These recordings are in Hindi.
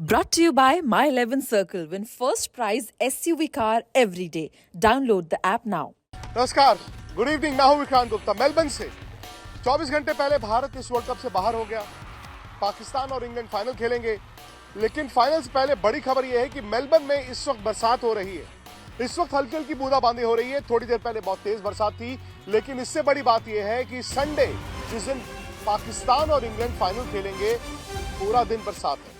Brought to you by My 11 Circle. Win first prize SUV car every day. Download the app now. नमस्कार, गुड इवनिंग। मैं हूं विक्रांत गुप्ता मेलबर्न से। 24 घंटे पहले भारत इस वर्ल्ड कप से बाहर हो गया। पाकिस्तान और इंग्लैंड फाइनल खेलेंगे, लेकिन फाइनल से पहले बड़ी खबर यह है कि मेलबर्न में इस वक्त बरसात हो रही है। इस वक्त हल्की हल्की बूंदाबांदी हो रही है। थोड़ी देर पहले बहुत तेज बरसात थी, लेकिन इससे बड़ी बात यह है कि संडे, जिस दिन पाकिस्तान और इंग्लैंड फाइनल खेलेंगे, पूरा दिन बरसात है।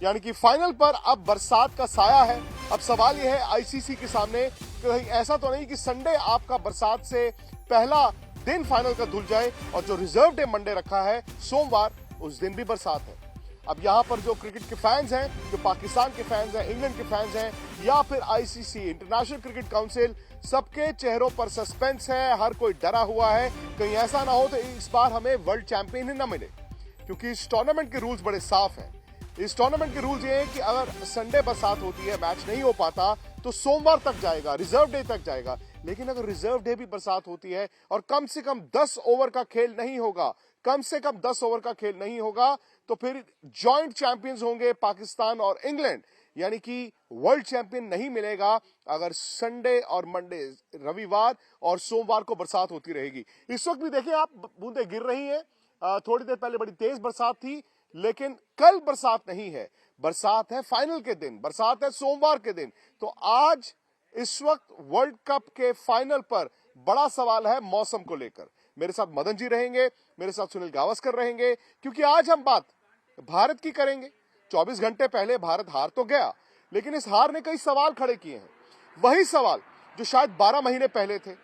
यानी कि फाइनल पर अब बरसात का साया है। अब सवाल यह है आईसीसी के सामने, कहीं ऐसा तो नहीं कि संडे आपका बरसात से पहला दिन फाइनल का धुल जाए और जो रिजर्व डे मंडे रखा है सोमवार, उस दिन भी बरसात है। अब यहां पर जो क्रिकेट के फैंस हैं, जो पाकिस्तान के फैंस हैं, इंग्लैंड के फैंस हैं, या फिर आईसीसी इंटरनेशनल क्रिकेट काउंसिल, सबके चेहरों पर सस्पेंस है। हर कोई डरा हुआ है, कहीं ऐसा ना हो तो इस बार हमें वर्ल्ड चैंपियन ही ना मिले, क्योंकि इस टूर्नामेंट के रूल्स बड़े साफ हैं। इस टूर्नामेंट के रूल्स ये हैं कि अगर संडे बरसात होती है, मैच नहीं हो पाता, तो सोमवार तक जाएगा, रिजर्व डे तक जाएगा। लेकिन अगर रिजर्व डे भी बरसात होती है और कम से कम 10 ओवर का खेल नहीं होगा, कम से कम 10 ओवर का खेल नहीं होगा, तो फिर जॉइंट चैंपियंस होंगे पाकिस्तान और इंग्लैंड। यानी कि वर्ल्ड चैंपियन नहीं मिलेगा अगर संडे और मंडे, रविवार और सोमवार को बरसात होती रहेगी। इस वक्त भी देखिए आप, बूंदें गिर रही हैं। थोड़ी देर पहले बड़ी तेज बरसात थी, लेकिन कल बरसात नहीं है। बरसात है फाइनल के दिन, बरसात है सोमवार के दिन। तो आज इस वक्त वर्ल्ड कप के फाइनल पर बड़ा सवाल है मौसम को लेकर। मेरे साथ मदन जी रहेंगे, मेरे साथ सुनील गावस्कर रहेंगे, क्योंकि आज हम बात भारत की करेंगे। 24 घंटे पहले भारत हार तो गया, लेकिन इस हार ने कई सवाल खड़े किए हैं। वही सवाल जो शायद 12 महीने पहले थे,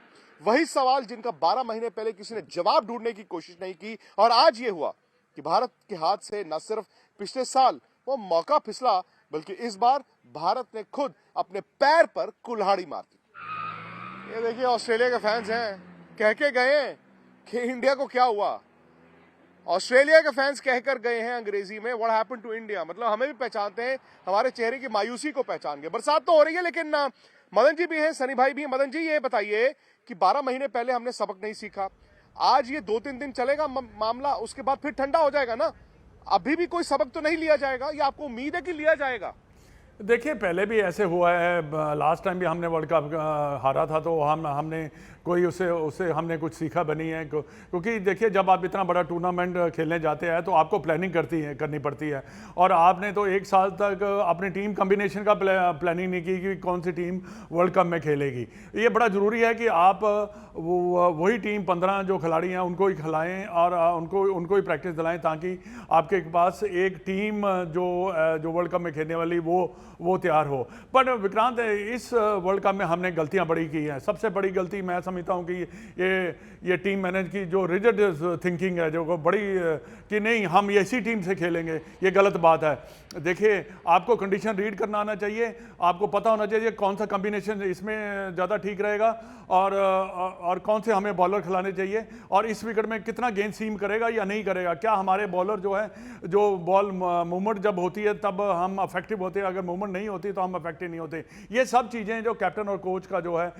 वही सवाल जिनका 12 महीने पहले किसी ने जवाब ढूंढने की कोशिश नहीं की। और आज ये हुआ कि भारत के हाथ से न सिर्फ पिछले साल वो मौका फिसला, बल्कि इस बार भारत ने खुद अपने पैर पर कुल्हाड़ी मार दी। ये देखिए ऑस्ट्रेलिया के फैंस हैं, कह के गए हैं कि इंडिया को क्या हुआ। ऑस्ट्रेलिया के फैंस कहकर गए हैं अंग्रेजी में, व्हाट हैपेंड टू इंडिया। मतलब हमें भी पहचानते हैं, हमारे चेहरे की मायूसी को पहचान गए। बरसात तो हो रही है, लेकिन मदन जी भी हैं, सनी भाई भी हैं। मदन जी, ये बताइए कि 12 महीने पहले हमने सबक नहीं सीखा, आज ये 2-3 दिन चलेगा मामला, उसके बाद फिर ठंडा हो जाएगा ना? अभी भी कोई सबक तो नहीं लिया जाएगा, या आपको उम्मीद है कि लिया जाएगा? देखिए, पहले भी ऐसे हुआ है। लास्ट टाइम भी हमने वर्ल्ड कप हारा था, तो हमने कोई उससे हमने कुछ सीखा बनी है। क्योंकि देखिए, जब आप इतना बड़ा टूर्नामेंट खेलने जाते हैं तो आपको प्लानिंग करनी पड़ती है। और आपने तो एक साल तक अपनी टीम कम्बिनेशन का प्लानिंग नहीं की कि कौन सी टीम वर्ल्ड कप में खेलेगी। ये बड़ा ज़रूरी है कि आप वही टीम 15 जो खिलाड़ी हैं उनको ही खिलाएं और उनको ही प्रैक्टिस दिलाएं, ताकि आपके पास एक टीम जो वर्ल्ड कप में खेलने वाली वो तैयार हो। पर विक्रांत, इस वर्ल्ड कप में हमने गलतियां बड़ी की हैं। सबसे बड़ी गलती मैं समझता हूं कि ये टीम मैनेज की जो रिजिड थिंकिंग है, जो बड़ी कि नहीं हम ऐसी टीम से खेलेंगे, ये गलत बात है। देखिए, आपको कंडीशन रीड करना आना चाहिए, आपको पता होना चाहिए कौन सा कॉम्बिनेशन इसमें ज़्यादा ठीक रहेगा और कौन से हमें बॉलर खिलाने चाहिए, और इस विकेट में कितना गेंद सीम करेगा या नहीं करेगा। क्या हमारे बॉलर जो है, जो बॉल मूवमेंट जब होती है तब हम अफेक्टिव होते हैं, अगर मूवमेंट नहीं होती तो हम अफेक्टिव नहीं होते। ये सब चीज़ें जो कैप्टन और कोच का जो है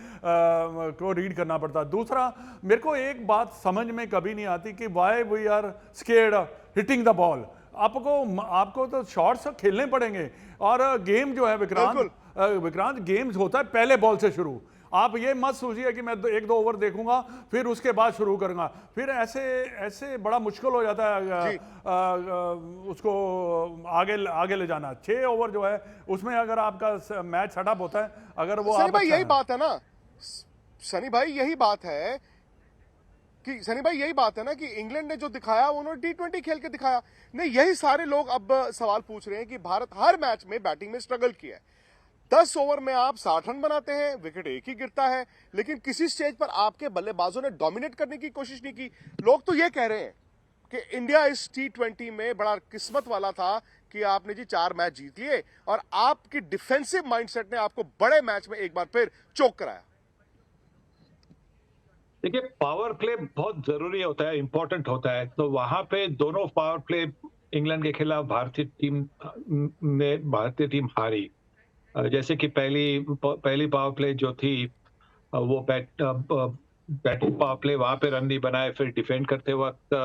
को रीड करना पड़ता है। दूसरा, मेरे को एक बात समझ में कभी नहीं आती कि why we are scared hitting the ball. आपको तो शॉट्स खेलने पड़ेंगे। और गेम जो है विक्रांत गेम्स होता है पहले बॉल से शुरू। आप ये मत सोचिए कि मैं 1-2 ओवर देखूंगा फिर उसके बाद शुरू करूंगा, फिर ऐसे बड़ा मुश्किल हो जाता है उसको आगे ले जाना। 6 ओवर जो है उसमें अगर आपका मैच सेटअप होता है, अगर वो सनी भाई यही बात है ना, सनी भाई यही बात है कि इंग्लैंड ने जो दिखाया उन्होंने T20 खेल के दिखाया। नहीं, यही सारे लोग अब सवाल पूछ रहे हैं कि भारत हर मैच में बैटिंग में स्ट्रगल किया है। 10 ओवर में आप 60 रन बनाते हैं, विकेट एक ही गिरता है, लेकिन किसी स्टेज पर आपके बल्लेबाजों ने डोमिनेट करने की कोशिश नहीं की। लोग तो ये कह रहे हैं कि इंडिया इस T20 में बड़ा किस्मत वाला था कि आपने जी 4 मैच जीत लिए और आपकी डिफेंसिव माइंडसेट ने आपको बड़े मैच में एक बार फिर चोक कराया। देखिए, पावर प्ले बहुत जरूरी होता है, इंपॉर्टेंट होता है। तो वहां पे दोनों पावर प्ले इंग्लैंड के खिलाफ भारतीय टीम हारी। जैसे कि पहली पावर प्ले जो थी, वो बैटिंग पावर प्ले, वहां पे रन नहीं बनाए। फिर डिफेंड करते वक्त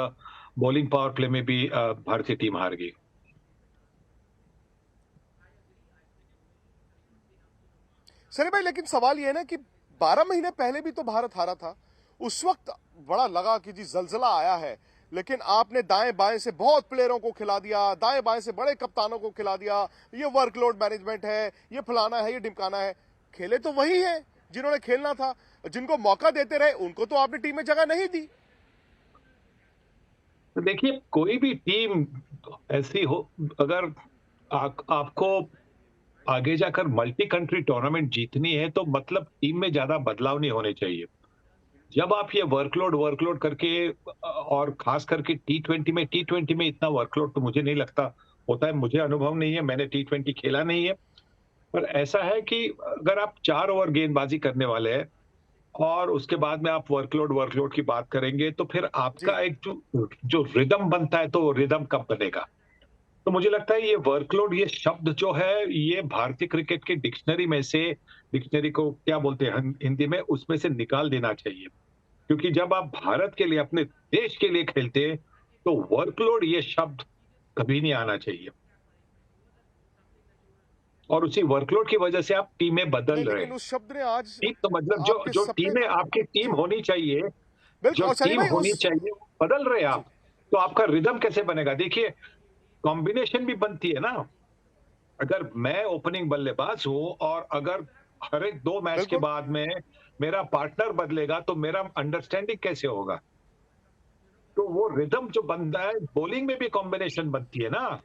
बॉलिंग पावर प्ले में भी भारतीय टीम हार गई। सनी भाई, लेकिन सवाल ये है ना कि 12 महीने पहले भी तो भारत हारा था। उस वक्त बड़ा लगा कि जी जलजला आया है, लेकिन आपने दाएं बाएं से बहुत प्लेयरों को खिला दिया, दाएं बाएं से बड़े कप्तानों को खिला दिया। ये वर्कलोड मैनेजमेंट है, ये फलाना है, ये ढिमकाना है। खेले तो वही है जिन्होंने खेलना था, जिनको मौका देते रहे उनको तो आपने टीम में जगह नहीं दी। तो देखिए, कोई भी टीम ऐसी हो, अगर आपको आगे जाकर मल्टी कंट्री टूर्नामेंट जीतनी है तो मतलब टीम में ज्यादा बदलाव नहीं होने चाहिए। जब आप ये वर्कलोड करके और खास करके टी20 में इतना वर्कलोड तो मुझे नहीं लगता होता है। मुझे अनुभव नहीं है, मैंने टी20 खेला नहीं है। पर ऐसा है कि अगर आप 4 ओवर गेंदबाजी करने वाले हैं और उसके बाद में आप वर्कलोड की बात करेंगे तो फिर आपका एक जो रिदम बनता है, तो रिदम कब बनेगा? तो मुझे लगता है ये वर्कलोड, ये शब्द जो है, ये भारतीय क्रिकेट के डिक्शनरी को क्या बोलते हैं हिंदी में, उसमें से निकाल देना चाहिए। क्योंकि जब आप भारत के लिए, अपने देश के लिए खेलते हैं तो वर्कलोड ये शब्द कभी नहीं आना चाहिए। और उसी वर्कलोड की वजह से आप टीमें बदल रहे लेकिन हैं। उस शब्द ने आज तो मतलब जो टीमें आपकी टीम होनी चाहिए, बिल्कुल, जो और सनी टीम भाई होनी चाहिए, बदल रहे आप, तो आपका रिदम कैसे बनेगा? देखिए, कॉम्बिनेशन भी बनती है ना। अगर मैं ओपनिंग बल्लेबाज हूं और अगर हर एक 2 मैच के बाद में मेरा पार्टनर बदलेगा तो मेरा अंडरस्टैंडिंग कैसे होगा? तो वो रिदम जो बनता है, बॉलिंग में भी कॉम्बिनेशन बनती है ना।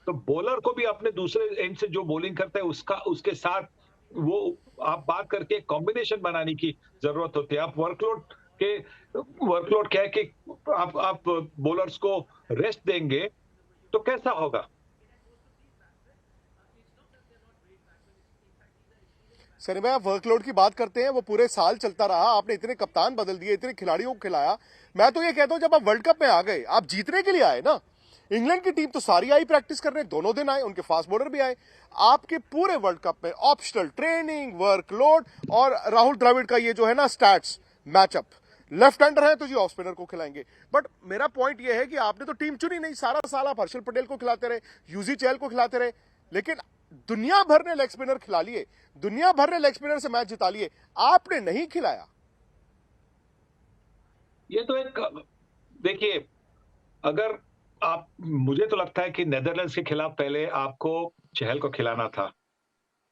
तो बॉलर को भी अपने दूसरे एंड से जो बॉलिंग करता है उसके साथ वो आप बात करके कॉम्बिनेशन बनाने की जरूरत होती है। आप वर्कलोड क्या है कि आप बॉलर्स को रेस्ट देंगे तो कैसा होगा? सनी भाई, आप वर्कलोड की बात करते हैं, वो पूरे साल चलता रहा। आपने इतने कप्तान बदल दिए, इतने खिलाड़ियों को खिलाया। मैं तो ये कहता हूं, जब आप वर्ल्ड कप में आ गए, आप जीतने के लिए आए ना। इंग्लैंड की टीम तो सारी आई प्रैक्टिस करने, दोनों दिन आए, उनके फास्ट बॉलर भी आए। आपके पूरे वर्ल्ड कप में ऑप्शनल ट्रेनिंग, वर्कलोड और राहुल द्रविड़ का ये जो है ना स्टैट्स मैचअप, लेफ्ट हैंडर है तो जी ऑफ स्पिनर को खिलाएंगे। बट मेरा पॉइंट ये है कि आपने तो टीम चुनी नहीं। सारा साल आप हर्षल पटेल को खिलाते रहे, यूजी चहल को खिलाते रहे, लेकिन दुनिया भर ने लेग स्पिनर खिला लिए, दुनिया भर ने लेग स्पिनर से मैच जिता लिए, आपने नहीं खिलाया। ये तो एक, देखिए, अगर आप, मुझे तो लगता है कि नेदरलैंड्स के खिलाफ पहले आपको चहल को खिलाना था,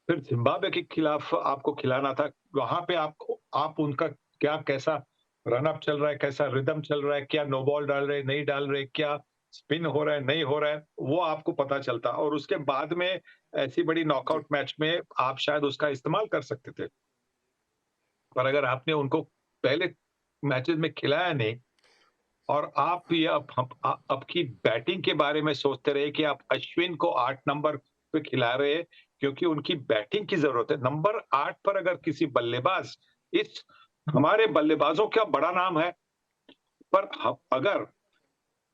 फिर जिम्बाब्वे के खिलाफ आपको खिलाना था। वहां पे आप उनका कैसा रनअप चल रहा है, कैसा रिदम चल रहा है, क्या नो बॉल डाल रहे, नहीं डाल रहे, क्या स्पिन हो रहा है, नहीं हो रहा है, वो आपको पता चलता। और उसके बाद में ऐसी बड़ी नॉकआउट मैच में आप शायद उसका इस्तेमाल कर सकते थे। पर अगर आपने उनको पहले मैचेस में खिलाया नहीं और आप ये अब की बैटिंग के बारे में सोचते रहे कि आप अश्विन को 8 नंबर पे खिला रहे हैं क्योंकि उनकी बैटिंग की जरूरत है। नंबर 8 पर अगर किसी बल्लेबाज, इस हमारे बल्लेबाजों का बड़ा नाम है, पर अगर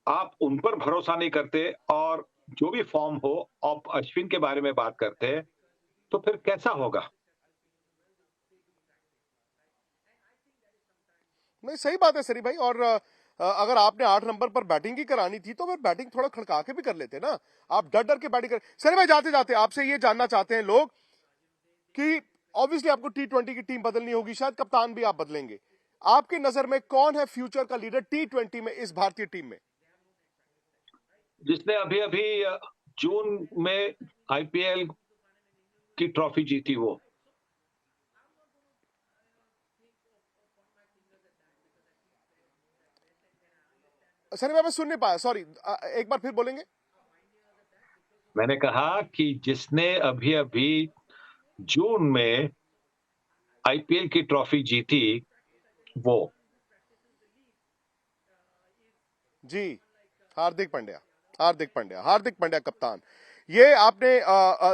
आप उन पर भरोसा नहीं करते और जो भी फॉर्म हो आप अश्विन के बारे में बात करते हैं, तो फिर कैसा होगा? नहीं, सही बात है सनी भाई। और अगर आपने 8 नंबर पर बैटिंग ही करानी थी तो फिर बैटिंग थोड़ा खड़का के भी कर लेते ना। आप डर डर के बैटिंग कर। सनी भाई, जाते जाते आपसे ये जानना चाहते हैं लोग कि ऑब्वियसली आपको टी20 की टीम बदलनी होगी, शायद कप्तान भी आप बदलेंगे। आपकी नजर में कौन है फ्यूचर का लीडर टी20 में इस भारतीय टीम में? जिसने अभी अभी जून में आईपीएल की ट्रॉफी जीती वो। सनी भाई, मैं सुन नहीं पाया, सॉरी, एक बार फिर बोलेंगे? मैंने कहा कि जिसने अभी अभी जून में आईपीएल की ट्रॉफी जीती वो। जी, हार्दिक पांड्या, हार्दिक पांड्या, हार्दिक पांड्या कप्तान। ये आपने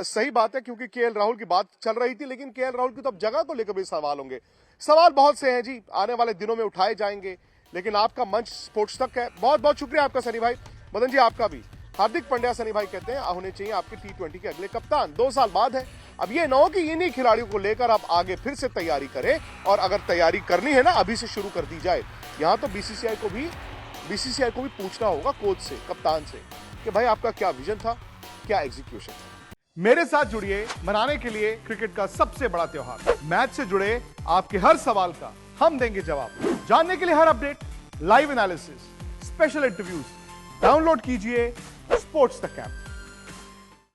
सही बात है, क्योंकि केएल राहुल की बात चल रही थी, लेकिन केएल राहुल की तो अब जगह को लेकर भी सवाल होंगे। सवाल बहुत से हैं जी, आने वाले दिनों में उठाए जाएंगे, लेकिन आपका मंच स्पोर्ट्स तक है। बहुत बहुत शुक्रिया आपका सनी भाई। मदन जी, आपका भी। हार्दिक पांड्या सनी भाई कहते हैं होने चाहिए आपके टी20 के अगले कप्तान। 2 साल बाद है। अब ये ना हो कि इन्हीं खिलाड़ियों को लेकर आप आगे फिर से तैयारी करें, और अगर तैयारी करनी है ना, अभी से शुरू कर दी जाए। यहां तो बीसीसीआई को भी पूछना होगा कोच से, कप्तान से, कि भाई आपका क्या विजन था, क्या एग्जीक्यूशन था। मेरे साथ जुड़िए मनाने के लिए क्रिकेट का सबसे बड़ा त्योहार। मैच से जुड़े आपके हर सवाल का हम देंगे जवाब। जानने के लिए हर update, live analysis, special interviews, download कीजिए स्पोर्ट्स तक ऐप।